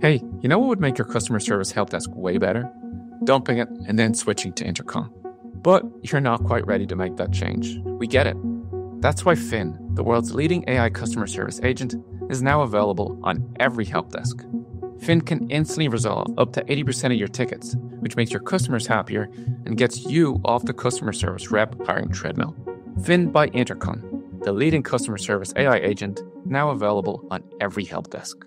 Hey, you know what would make your customer service help desk way better? Dumping it and then switching to Intercom. But you're not quite ready to make that change. We get it. That's why Finn, the world's leading AI customer service agent, is now available on every help desk. Finn can instantly resolve up to 80% of your tickets, which makes your customers happier and gets you off the customer service rep hiring treadmill. Finn by Intercom, the leading customer service AI agent, now available on every help desk.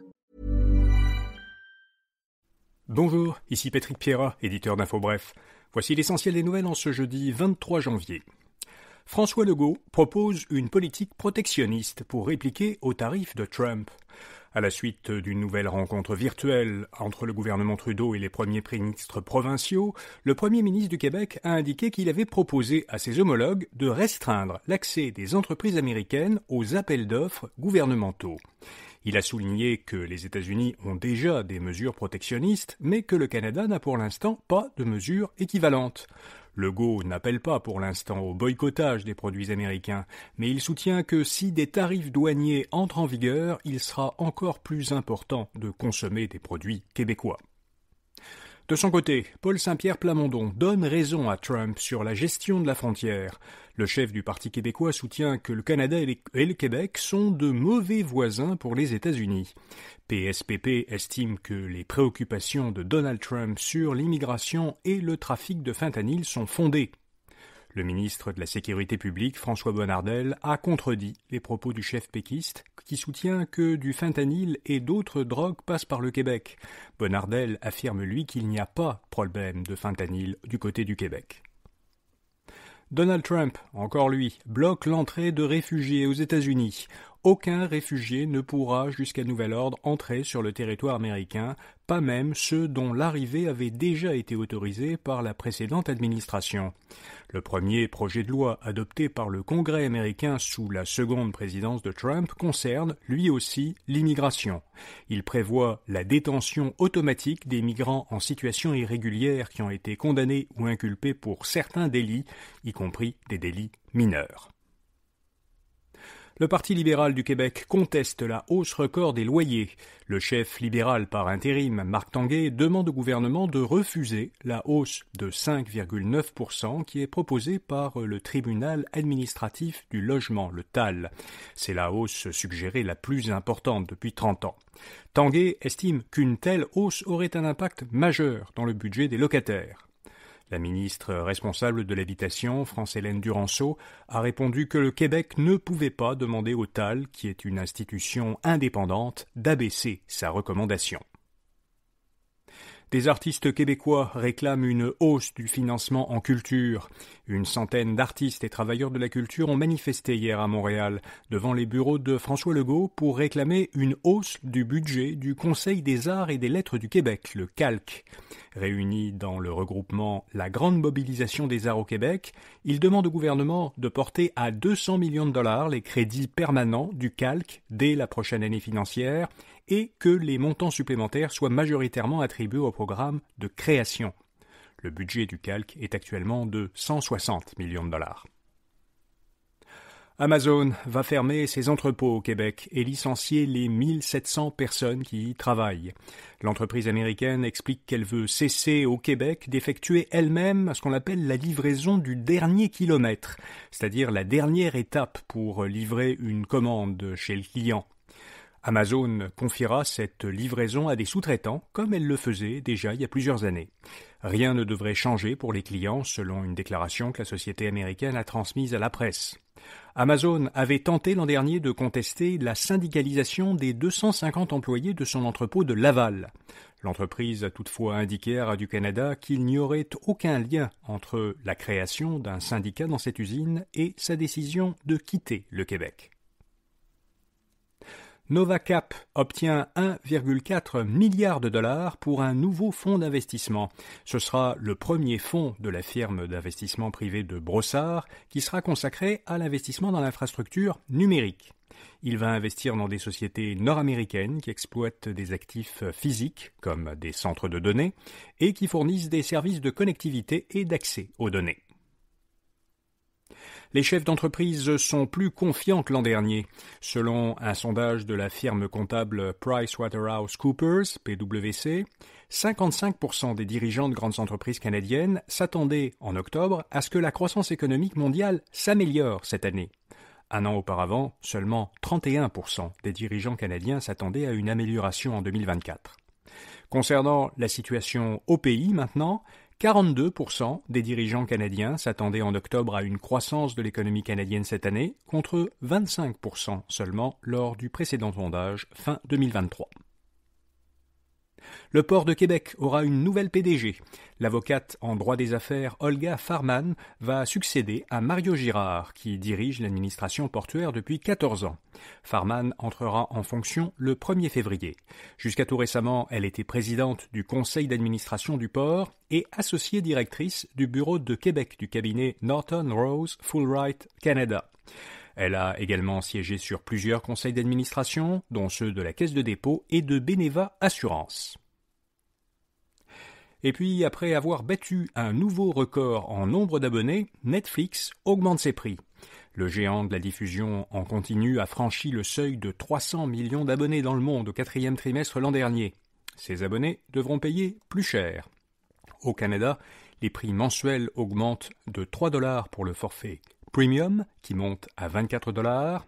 Bonjour, ici Patrick Pierrat, éditeur d'InfoBref. Voici l'essentiel des nouvelles en ce jeudi 23 janvier. François Legault propose une politique protectionniste pour répliquer aux tarifs de Trump. À la suite d'une nouvelle rencontre virtuelle entre le gouvernement Trudeau et les premiers ministres provinciaux, le premier ministre du Québec a indiqué qu'il avait proposé à ses homologues de restreindre l'accès des entreprises américaines aux appels d'offres gouvernementaux. Il a souligné que les États-Unis ont déjà des mesures protectionnistes, mais que le Canada n'a pour l'instant pas de mesures équivalentes. Legault n'appelle pas pour l'instant au boycottage des produits américains, mais il soutient que si des tarifs douaniers entrent en vigueur, il sera encore plus important de consommer des produits québécois. De son côté, Paul Saint-Pierre Plamondon donne raison à Trump sur la gestion de la frontière. Le chef du Parti québécois soutient que le Canada et le Québec sont de mauvais voisins pour les États-Unis. PSPP estime que les préoccupations de Donald Trump sur l'immigration et le trafic de fentanyl sont fondées. Le ministre de la Sécurité publique, François Bonnardel, a contredit les propos du chef péquiste qui soutient que du fentanyl et d'autres drogues passent par le Québec. Bonnardel affirme, lui, qu'il n'y a pas de problème de fentanyl du côté du Québec. Donald Trump, encore lui, bloque l'entrée de réfugiés aux États-Unis. Aucun réfugié ne pourra, jusqu'à nouvel ordre, entrer sur le territoire américain, pas même ceux dont l'arrivée avait déjà été autorisée par la précédente administration. Le premier projet de loi adopté par le Congrès américain sous la seconde présidence de Trump concerne, lui aussi, l'immigration. Il prévoit la détention automatique des migrants en situation irrégulière qui ont été condamnés ou inculpés pour certains délits, y compris des délits mineurs. Le Parti libéral du Québec conteste la hausse record des loyers. Le chef libéral par intérim, Marc Tanguay, demande au gouvernement de refuser la hausse de 5,9% qui est proposée par le tribunal administratif du logement, le TAL. C'est la hausse suggérée la plus importante depuis 30 ans. Tanguay estime qu'une telle hausse aurait un impact majeur dans le budget des locataires. La ministre responsable de l'habitation, France-Hélène Duranceau, a répondu que le Québec ne pouvait pas demander au TAL, qui est une institution indépendante, d'abaisser sa recommandation. Des artistes québécois réclament une hausse du financement en culture. Une centaine d'artistes et travailleurs de la culture ont manifesté hier à Montréal devant les bureaux de François Legault pour réclamer une hausse du budget du Conseil des arts et des lettres du Québec, le CALQ. Réunis dans le regroupement La Grande Mobilisation des Arts au Québec, ils demandent au gouvernement de porter à 200 millions de dollars les crédits permanents du CALQ dès la prochaine année financière et que les montants supplémentaires soient majoritairement attribués au programme de création. Le budget du CALQ est actuellement de 160 millions de dollars. Amazon va fermer ses entrepôts au Québec et licencier les 1700 personnes qui y travaillent. L'entreprise américaine explique qu'elle veut cesser au Québec d'effectuer elle-même ce qu'on appelle la livraison du dernier kilomètre, c'est-à-dire la dernière étape pour livrer une commande chez le client. Amazon confiera cette livraison à des sous-traitants, comme elle le faisait déjà il y a plusieurs années. Rien ne devrait changer pour les clients, selon une déclaration que la société américaine a transmise à la presse. Amazon avait tenté l'an dernier de contester la syndicalisation des 250 employés de son entrepôt de Laval. L'entreprise a toutefois indiqué à Radio-Canada qu'il n'y aurait aucun lien entre la création d'un syndicat dans cette usine et sa décision de quitter le Québec. Novacap obtient 1,4 milliard de dollars pour un nouveau fonds d'investissement. Ce sera le premier fonds de la firme d'investissement privé de Brossard qui sera consacré à l'investissement dans l'infrastructure numérique. Il va investir dans des sociétés nord-américaines qui exploitent des actifs physiques, comme des centres de données, et qui fournissent des services de connectivité et d'accès aux données. Les chefs d'entreprise sont plus confiants que l'an dernier. Selon un sondage de la firme comptable PricewaterhouseCoopers, PwC, 55% des dirigeants de grandes entreprises canadiennes s'attendaient en octobre à ce que la croissance économique mondiale s'améliore cette année. Un an auparavant, seulement 31% des dirigeants canadiens s'attendaient à une amélioration en 2024. Concernant la situation au pays maintenant, 42% des dirigeants canadiens s'attendaient en octobre à une croissance de l'économie canadienne cette année, contre 25% seulement lors du précédent sondage fin 2023. Le port de Québec aura une nouvelle PDG. L'avocate en droit des affaires Olga Farman va succéder à Mario Girard, qui dirige l'administration portuaire depuis 14 ans. Farman entrera en fonction le 1er février. Jusqu'à tout récemment, elle était présidente du conseil d'administration du port et associée directrice du bureau de Québec du cabinet Norton Rose Fulbright Canada. Elle a également siégé sur plusieurs conseils d'administration, dont ceux de la Caisse de dépôt et de Beneva Assurance. Et puis, après avoir battu un nouveau record en nombre d'abonnés, Netflix augmente ses prix. Le géant de la diffusion en continu a franchi le seuil de 300 millions d'abonnés dans le monde au 4e trimestre l'an dernier. Ces abonnés devront payer plus cher. Au Canada, les prix mensuels augmentent de 3 $ pour le forfait Premium, qui monte à 24 $,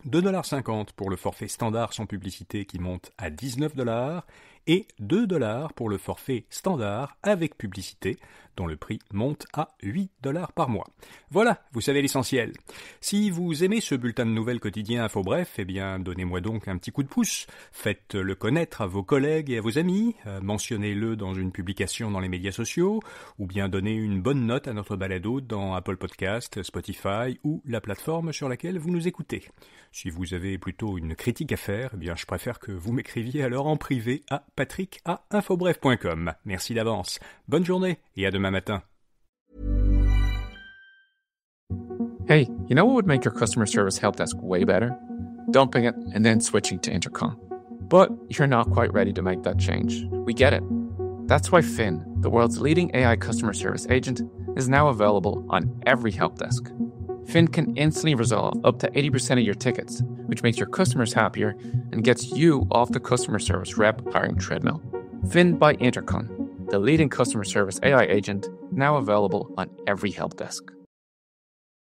2,50 $ pour le forfait standard sans publicité qui monte à 19 $ et 2 $ pour le forfait standard avec publicité dont le prix monte à 8 $ par mois. Voilà, vous savez l'essentiel. Si vous aimez ce bulletin de nouvelles quotidien InfoBref, eh bien donnez-moi donc un petit coup de pouce. Faites-le connaître à vos collègues et à vos amis, mentionnez-le dans une publication dans les médias sociaux, ou bien donnez une bonne note à notre balado dans Apple Podcast, Spotify ou la plateforme sur laquelle vous nous écoutez. Si vous avez plutôt une critique à faire, eh bien je préfère que vous m'écriviez alors en privé à patrick@infobref.com. Merci d'avance. Bonne journée et à demain matin. Hey, you know what would make your customer service help desk way better? Dumping it and then switching to Intercom. But you're not quite ready to make that change. We get it. That's why Finn, the world's leading AI customer service agent, is now available on every help desk. Finn can instantly resolve up to 80% of your tickets, which makes your customers happier and gets you off the customer service rep hiring treadmill. Finn by Intercom, the leading customer service AI agent, now available on every help desk.